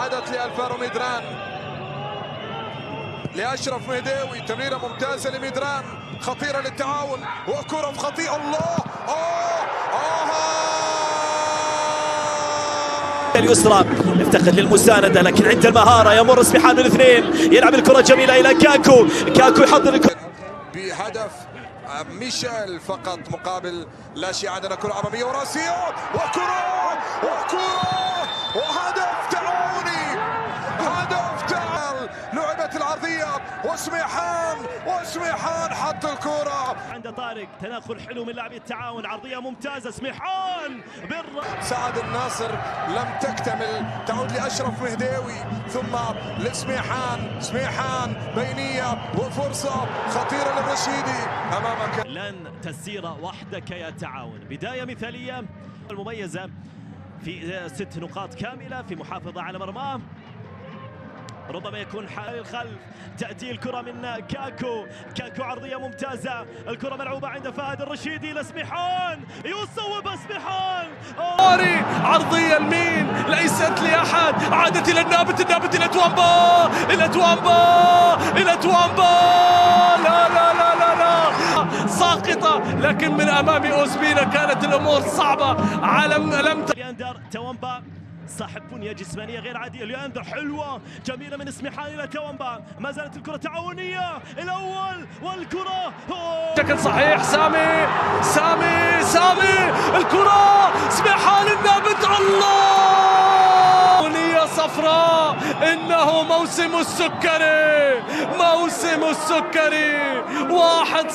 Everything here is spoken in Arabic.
عادت لألفارو ميدران لأشرف مهداوي، تمريرة ممتازة لميدران، خطيرة للتعاون وكرة في خطيئة. الله اليسرى يفتقد للمساندة، لكن عند المهارة يمر سميحان من الاثنين، يلعب الكرة جميلة إلى كاكو، كاكو يحضر الكرة بهدف ميشيل فقط مقابل لا شيء. عندنا كرة أمامية وراسية وكرة وهدف تعاوني، هدف تعال، لعبت العرضية وسميحان حط الكرة. عند طارق تناقل حلو من لاعبي التعاون، عرضية ممتازة سميحان سعد الناصر لم تكتمل، تعود لأشرف مهداوي ثم سميحان بينية وفرصة خطيرة للرشيدي أمامك. لن تسير وحدك يا تعاون، بداية مثالية المميزة في 6 نقاط كاملة في محافظة على مرماه. ربما يكون حال الخلف، تأتي الكرة من كاكو عرضية ممتازة، الكرة ملعوبة عند فهد الرشيدي لسميحان، يصوب سميحان، عرضية لمين؟ ليست لأحد، عادت إلى النابت إلى توامبا، لا ساقطة، لكن من أمام أوزبينا كانت الأمور صعبة على لم لياندر توامبا صاحب بنية جسمانية غير عادية. لياندر حلوة جميلة من سميحان إلى توامبا، ما زالت الكرة تعاونية، الأول والكرة بشكل صحيح. سامي الكرة سميحان النابت، الله بنية صفراء. إنه موسم السكري 1-0.